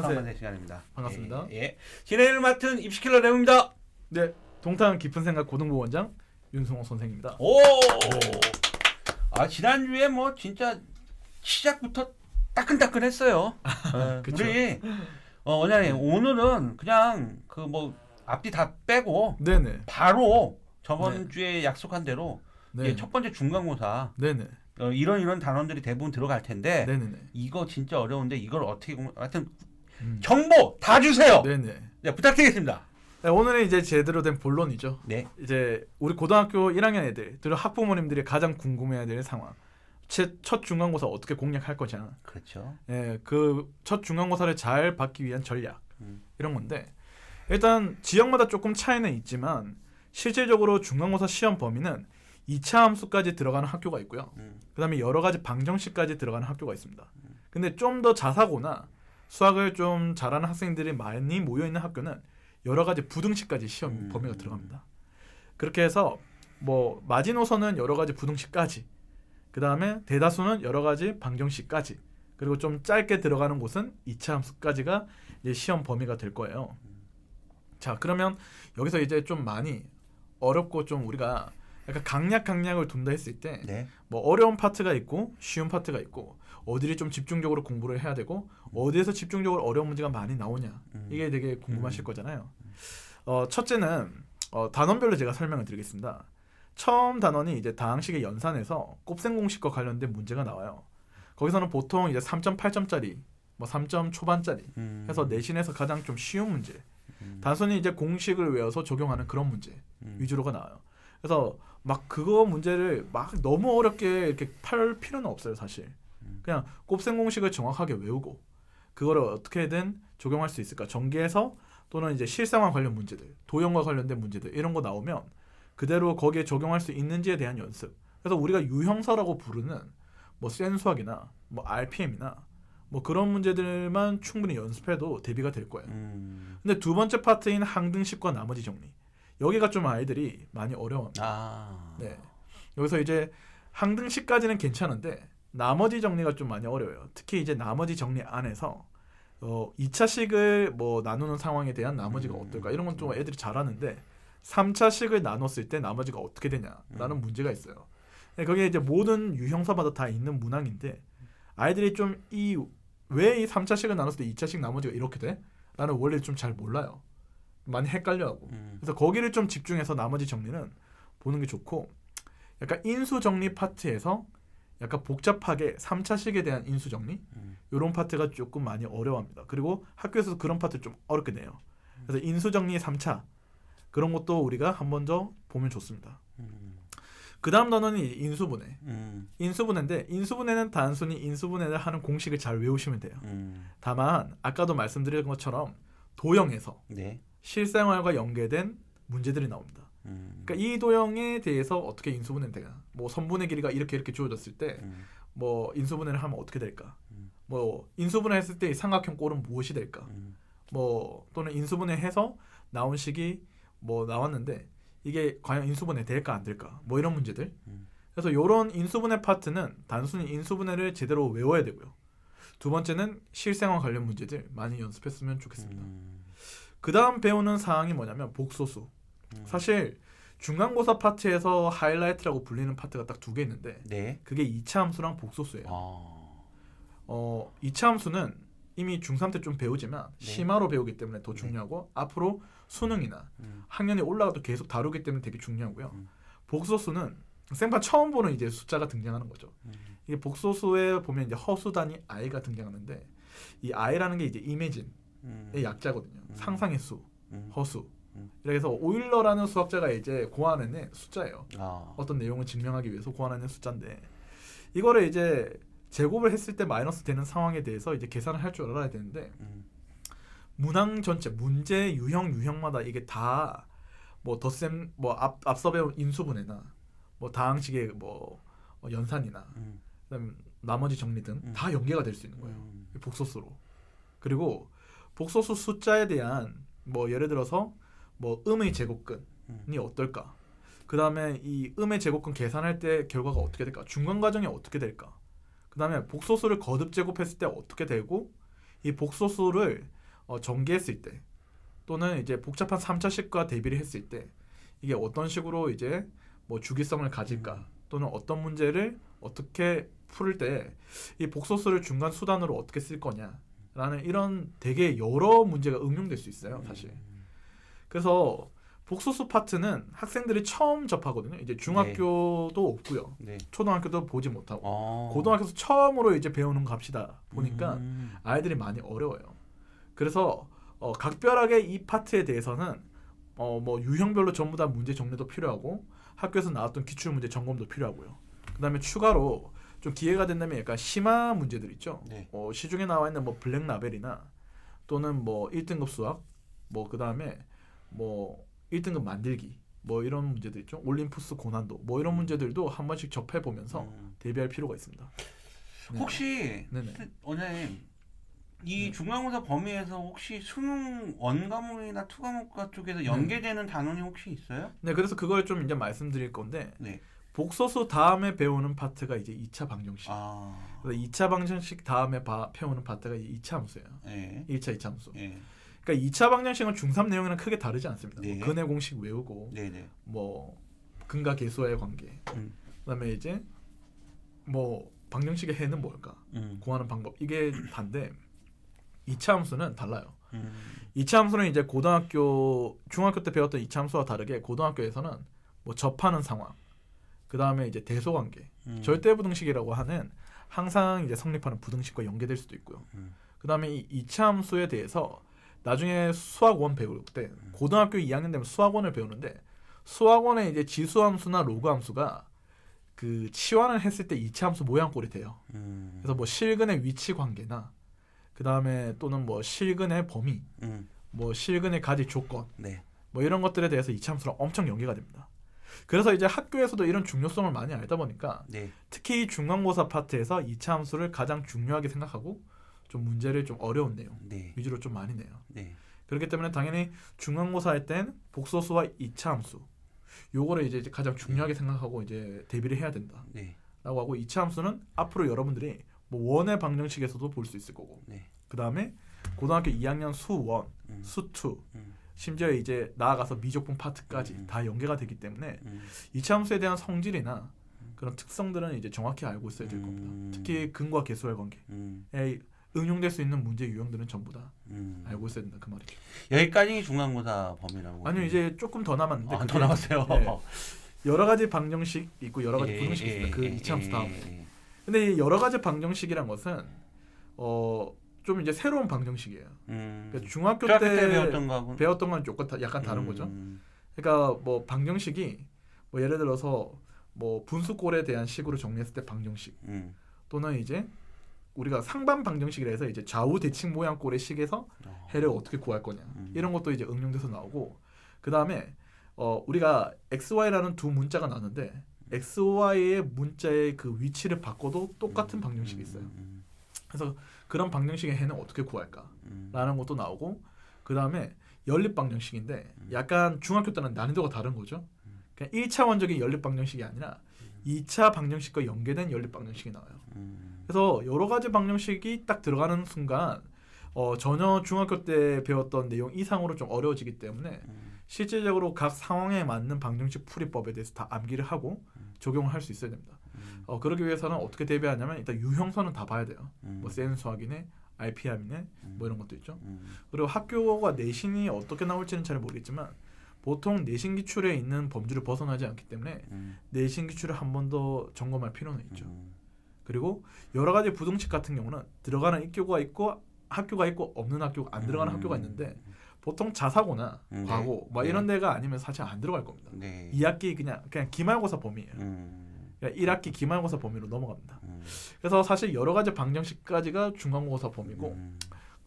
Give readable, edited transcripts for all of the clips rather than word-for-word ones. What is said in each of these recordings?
수학만세 시간입니다. 반갑습니다. 예. 진행을 맡은 입시킬러 레오입니다. 네, 동탄 깊은 생각 고등부 원장 윤승호 선생입니다. 오. 지난주에 뭐 진짜 시작부터 따끈따끈했어요. 그쵸. 우리 원장님 오늘은 그냥 그 뭐 앞뒤 다 빼고 네네. 바로 저번 주에 약속한 대로 네. 첫 번째 중간고사 네네. 이런 단원들이 대부분 들어갈 텐데 네네네. 이거 진짜 어려운데 이걸 어떻게 하여튼 정보 다 주세요. 네네. 네, 부탁드리겠습니다. 네, 오늘은 이제 제대로 된 본론이죠. 네. 이제 우리 고등학교 1학년 애들, 또 학부모님들이 가장 궁금해야 될 상황. 첫 중간고사 어떻게 공략할 거냐. 그렇죠. 예, 그 첫 중간고사를 잘 받기 위한 전략 이런 건데 일단 지역마다 조금 차이는 있지만 실질적으로 중간고사 시험 범위는 2차 함수까지 들어가는 학교가 있고요. 그다음에 여러 가지 방정식까지 들어가는 학교가 있습니다. 근데 좀 더 자사고나 수학을 좀 잘하는 학생들이 많이 모여 있는 학교는 여러 가지 부등식까지 시험 범위가 들어갑니다. 그렇게 해서 뭐 마지노선은 여러 가지 부등식까지, 그 다음에 대다수는 여러 가지 방정식까지, 그리고 좀 짧게 들어가는 곳은 2차 함수까지가 이제 시험 범위가 될 거예요. 자, 그러면 여기서 이제 좀 많이 어렵고 좀 우리가 약간 강약을 둔다 했을 때 네. 뭐 어려운 파트가 있고 쉬운 파트가 있고 어디를 좀 집중적으로 공부를 해야 되고 어디에서 집중적으로 어려운 문제가 많이 나오냐, 이게 되게 궁금하실 거잖아요. 첫째는 단원별로 제가 설명을 드리겠습니다. 처음 단원이 이제 다항식의 연산에서 곱셈 공식과 관련된 문제가 나와요. 거기서는 보통 이제 3.8점짜리, 뭐 3점 초반짜리 해서 내신에서 가장 좀 쉬운 문제, 단순히 이제 공식을 외워서 적용하는 그런 문제 위주로가 나와요. 그래서 막 그거 문제를 막 너무 어렵게 이렇게 팔 필요는 없어요, 사실. 그냥 곱셈 공식을 정확하게 외우고 그거를 어떻게든 적용할 수 있을까, 전개해서 또는 이제 실생활 관련 문제들, 도형과 관련된 문제들 이런 거 나오면 그대로 거기에 적용할 수 있는지에 대한 연습. 그래서 우리가 유형사라고 부르는 뭐 센수학이나 뭐 RPM이나 뭐 그런 문제들만 충분히 연습해도 대비가 될 거예요. 근데 두 번째 파트인 항등식과 나머지 정리, 여기가 좀 아이들이 많이 어려워합니다. 네. 여기서 이제 항등식까지는 괜찮은데 나머지 정리가 좀 많이 어려워요. 특히 이제 나머지 정리 안에서 2차식을 뭐 나누는 상황에 대한 나머지가 어떨까, 이런 건 좀 애들이 잘하는데 3차식을 나눴을 때 나머지가 어떻게 되냐라는 문제가 있어요. 거기에 이제 모든 유형사마다 다 있는 문항인데 아이들이 좀 왜 이 3차식을 나눴을 때 2차식 나머지가 이렇게 돼? 라는 원리를 좀 잘 몰라요. 많이 헷갈려하고. 그래서 거기를 좀 집중해서 나머지 정리는 보는 게 좋고, 약간 인수 정리 파트에서 약간 복잡하게 3차식에 대한 인수 정리, 이런 파트가 조금 많이 어려워합니다. 그리고 학교에서도 그런 파트 좀 어렵게 내요. 그래서 인수 정리 3차 그런 것도 우리가 한 번 더 보면 좋습니다. 그 다음 단원이 인수분해. 인수분해인데 인수분해는 단순히 인수분해를 하는 공식을 잘 외우시면 돼요. 다만 아까도 말씀드린 것처럼 도형에서 실생활과 연계된 문제들이 나옵니다. 그러니까 이 도형에 대해서 어떻게 인수분해는 되냐, 뭐 선분의 길이가 이렇게 주어졌을 때 뭐 인수분해를 하면 어떻게 될까, 뭐 인수분해했을 때 삼각형 꼴은 무엇이 될까, 뭐 또는 인수분해해서 나온 식이 뭐 나왔는데 이게 과연 인수분해 될까 안 될까, 뭐 이런 문제들. 그래서 이런 인수분해 파트는 단순히 인수분해를 제대로 외워야 되고요. 두 번째는 실생활 관련 문제들 많이 연습했으면 좋겠습니다. 그 다음 배우는 사항이 뭐냐면 복소수. 사실 중간고사 파트에서 하이라이트라고 불리는 파트가 딱 두 개 있는데 그게 2차 함수랑 복소수예요. 2차 함수는 이미 중3 때 좀 배우지만 심화로 배우기 때문에 더 중요하고 앞으로 수능이나 학년이 올라가도 계속 다루기 때문에 되게 중요하고요. 복소수는 생판 처음 보는 이제 숫자가 등장하는 거죠. 이게 복소수에 보면 이제 허수 단위 i가 등장하는데 이 i라는 게 이제 이미진의 약자거든요. 상상의 수, 허수. 이렇게 해서 오일러라는 수학자가 이제 고안해낸 숫자예요. 어떤 내용을 증명하기 위해서 고안해낸 숫자인데 이거를 이제 제곱을 했을 때 마이너스 되는 상황에 대해서 이제 계산을 할 줄 알아야 되는데 문항 전체 문제 유형마다 이게 다 뭐 덧셈, 뭐 앞서 배운 인수분해나 뭐 다항식의 뭐 연산이나 그다음 나머지 정리 등 다 연계가 될 수 있는 거예요. 복소수로. 그리고 복소수 숫자에 대한 뭐 예를 들어서 뭐 음의 제곱근이 어떨까, 그 다음에 이 음의 제곱근 계산할 때 결과가 어떻게 될까, 중간 과정이 어떻게 될까, 그 다음에 복소수를 거듭 제곱했을 때 어떻게 되고 이 복소수를 전개했을 때 또는 이제 복잡한 3차식과 대비를 했을 때 이게 어떤 식으로 이제 뭐 주기성을 가질까 또는 어떤 문제를 어떻게 풀 때 이 복소수를 중간 수단으로 어떻게 쓸 거냐라는 이런 되게 여러 문제가 응용될 수 있어요, 사실. 그래서 복소수 파트는 학생들이 처음 접하거든요. 이제 중학교도 없고요. 네. 초등학교도 보지 못하고 고등학교에서 처음으로 이제 배우는 값이다 보니까 아이들이 많이 어려워요. 그래서 각별하게 이 파트에 대해서는 뭐 유형별로 전부 다 문제 정리도 필요하고 학교에서 나왔던 기출 문제 점검도 필요하고요. 그다음에 추가로 좀 기회가 된다면 약간 심화 문제들 있죠. 네. 시중에 나와 있는 뭐 블랙 라벨이나 또는 뭐 1등급 수학, 뭐 그다음에 뭐 1등급 만들기, 뭐 이런 문제들 있죠. 올림푸스 고난도, 뭐 이런 문제들도 한 번씩 접해 보면서 대비할 필요가 있습니다. 혹시 네네. 원장님 이 네. 중간고사 범위에서 혹시 수능 원과목이나 투과목 쪽에서 연계되는 단원이 혹시 있어요? 네, 그래서 그걸 좀 이제 말씀드릴 건데 네. 복소수 다음에 배우는 파트가 이제 2차 방정식. 그래서 2차 방정식 다음에 배우는 파트가 2차 함수예요. 네. 1차, 2차 함수. 네. 그러니까 2차 방정식은 중3 내용이랑 크게 다르지 않습니다. 네. 뭐 근의 공식 외우고 네네. 뭐 근과 계수와의 관계. 그다음에 이제 뭐 방정식의 해는 뭘까? 구하는 방법. 이게 단데 2차 함수는 달라요. 2차 함수는 이제 중학교 때 배웠던 2차 함수와 다르게 고등학교에서는 뭐 접하는 상황, 그 다음에 이제 대소관계, 절대부등식이라고 하는 항상 이제 성립하는 부등식과 연계될 수도 있고요. 그 다음에 이 2차 함수에 대해서 나중에 수학원 배울 때 고등학교 2학년 되면 수학원을 배우는데 수학원에 이제 지수함수나 로그함수가 그 치환을 했을 때 2차 함수 모양꼴이 돼요. 그래서 뭐 실근의 위치 관계나 그 다음에 또는 뭐 실근의 범위, 뭐 실근의 가질 조건, 네. 뭐 이런 것들에 대해서 2차 함수랑 엄청 연계가 됩니다. 그래서 이제 학교에서도 이런 중요성을 많이 알다 보니까 네. 특히 중간고사 파트에서 2차 함수를 가장 중요하게 생각하고 좀 문제를 좀 어려운 내용 네. 위주로 좀 많이 내요. 네. 그렇기 때문에 당연히 중간고사 할 땐 복소수와 2차 함수 요거를 이제 가장 중요하게 생각하고 이제 대비를 해야 된다. 네. 라고 하고 2차 함수는 앞으로 여러분들이 뭐 원의 방정식에서도 볼 수 있을 거고 네. 그 다음에 고등학교 2학년 수1, 수2 심지어 이제 나아가서 미적분 파트까지 다 연계가 되기 때문에 2차 함수에 대한 성질이나 그런 특성들은 이제 정확히 알고 있어야 될 겁니다. 특히 근과 계수의 관계에 응용될 수 있는 문제 유형들은 전부 다 알고 있어야 된다 그 말이죠. 여기까지 중간고사 범위라고. 아니요, 이제 조금 더 남았는데 더 남았어요. 네, 여러 가지 방정식 있고 여러 가지 부등식이 있습니다. 그 2차 함수 다음에. 근데 이 여러 가지 방정식이란 것은 좀 이제 새로운 방정식이에요. 그러니까 중학교 때 배웠던 건 조금 약간 다른 거죠. 그러니까 뭐 방정식이 뭐 예를 들어서 뭐 분수꼴에 대한 식으로 정리했을 때 방정식 또는 이제 우리가 상반 방정식이라 해서 이제 좌우 대칭 모양 꼴의 식에서 해를 어떻게 구할 거냐 이런 것도 이제 응용돼서 나오고 그 다음에 우리가 XY라는 두 문자가 나는데 XY의 문자의 그 위치를 바꿔도 똑같은 방정식이 있어요. 그래서 그런 방정식의 해는 어떻게 구할까라는 것도 나오고 그 다음에 연립 방정식인데 약간 중학교 때는 난이도가 다른 거죠. 그냥 1차원적인 연립 방정식이 아니라 2차 방정식과 연계된 연립 방정식이 나와요. 그래서 여러 가지 방정식이 딱 들어가는 순간 전혀 중학교 때 배웠던 내용 이상으로 좀 어려워지기 때문에 실질적으로 각 상황에 맞는 방정식 풀이법에 대해서 다 암기를 하고 적용을 할 수 있어야 됩니다. 그러기 위해서는 어떻게 대비하냐면 일단 유형선은 다 봐야 돼요. 뭐 센 수학이네, RPM이네, 뭐 이런 것도 있죠. 그리고 학교가 내신이 어떻게 나올지는 잘 모르겠지만 보통 내신 기출에 있는 범주를 벗어나지 않기 때문에 내신 기출을 한 번 더 점검할 필요는 있죠. 그리고 여러 가지 부등식 같은 경우는 들어가는 학교가 있고 없는 학교가 안 들어가는 학교가 있는데 보통 자사고나 과고 뭐 이런 데가 아니면 사실 안 들어갈 겁니다. 2학기 그냥 기말고사 범위예요. 그러니까 1학기 기말고사 범위로 넘어갑니다. 그래서 사실 여러 가지 방정식까지가 중간고사 범위고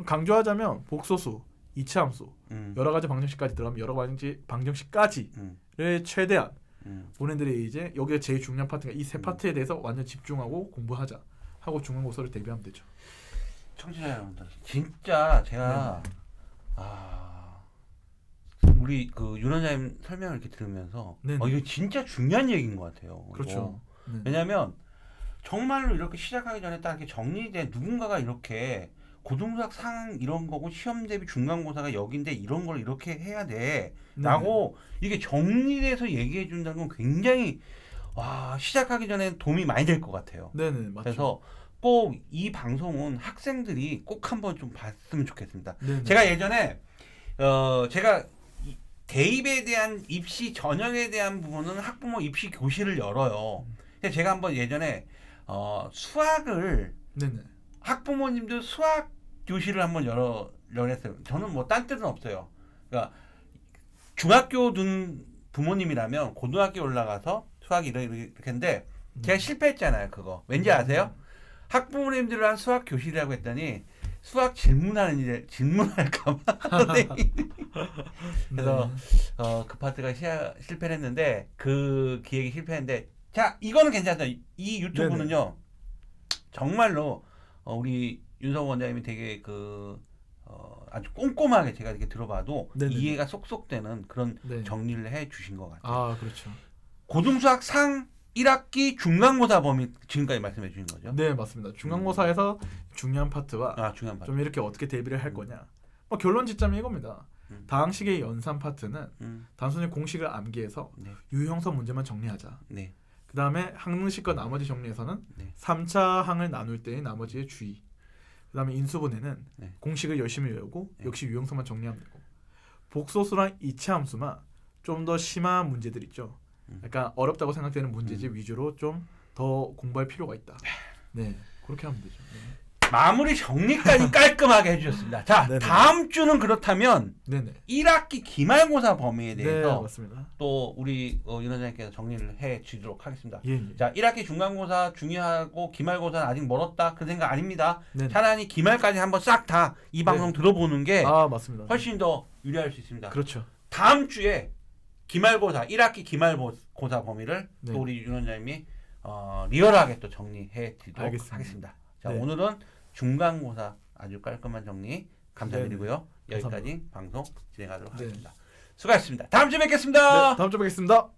강조하자면 복소수, 2차 함수 여러 가지 방정식까지 들어가면 여러 가지 방정식까지를 최대한 본인들이 이제 여기에 제일 중요한 파트가 이 세 파트에 대해서 완전 집중하고 공부하자 하고 중간고사를 대비하면 되죠. 청취자 여러분들 진짜 제가 우리 그 윤 원장님 설명을 이렇게 들으면서 이거 진짜 중요한 얘기인 것 같아요. 그렇죠. 왜냐하면 정말로 이렇게 시작하기 전에 딱 이렇게 정리된 누군가가 이렇게 고등수학 상 이런 거고 시험 대비 중간고사가 여긴데 이런 걸 이렇게 해야 네. 돼라고 이게 정리돼서 얘기해 준다는 건 굉장히 시작하기 전에 도움이 많이 될 것 같아요. 네네 맞죠. 그래서 꼭 이 방송은 학생들이 꼭 한번 좀 봤으면 좋겠습니다. 네네. 제가 예전에 제가 대입에 대한 입시 전형에 대한 부분은 학부모 입시 교실을 열어요. 근데 제가 한번 예전에 수학을 네네. 학부모님들 수학 교실을 한번 열었어요. 저는 뭐 딴 뜻은 없어요. 그러니까 중학교 둔 부모님이라면 고등학교 올라가서 수학이 이렇게 했는데 제가 실패했잖아요. 그거 왠지 아세요? 학부모님들을 한 수학 교실이라고 했더니 수학 질문할까봐 선생님이 그래서 그 파트가 실패를 했는데 그 기획이 실패했는데 자 이거는 괜찮아요. 이 유튜브는요 정말로 우리 윤석 원장님이 되게 아주 꼼꼼하게 제가 이렇게 들어봐도 네네. 이해가 쏙쏙 되는 그런 네. 정리를 해 주신 것 같아요. 아 그렇죠. 고등수학 상 1학기 중간고사 범위 지금까지 말씀해 주신 거죠? 네 맞습니다. 중간고사에서 중요한 파트와 중요한 파트. 좀 이렇게 어떻게 대비를 할 거냐. 뭐 결론 짓자면 이겁니다. 다항식의 연산 파트는 단순히 공식을 암기해서 네. 유형서 문제만 정리하자. 네. 그 다음에 항식과 나머지 정리에서는 네. 3차 항을 나눌 때의 나머지의 주의. 그 다음에 인수분해는 네. 공식을 열심히 외우고 네. 역시 유형서만 정리하면 되고 복소수랑 이차 함수만 좀 더 심한 문제들 있죠. 약간 어렵다고 생각되는 문제집 위주로 좀 더 공부할 필요가 있다. 네, 그렇게 하면 되죠. 네. 마무리 정리까지 깔끔하게 해주셨습니다. 자, 네네. 다음 주는 그렇다면 네네. 1학기 기말고사 범위에 네, 대해서 맞습니다. 또 우리 윤 원장님께서 정리를 해 주도록 하겠습니다. 예, 예. 자, 1학기 중간고사 중요하고 기말고사는 아직 멀었다 그 생각 아닙니다. 네네. 차라리 기말까지 한번 싹 다 이 방송 들어보는 게 아, 맞습니다. 훨씬 더 유리할 수 있습니다. 그렇죠. 다음 주에 기말고사 1학기 기말고사 범위를 네. 또 우리 윤 원장님이 리얼하게 또 정리해 드리도록 알겠습니다. 하겠습니다. 자, 네. 오늘은 중간고사 아주 깔끔한 정리 감사드리고요. 네. 여기까지 방송 진행하도록 네. 하겠습니다. 수고하셨습니다. 다음 주에 뵙겠습니다. 네, 다음 주에 뵙겠습니다.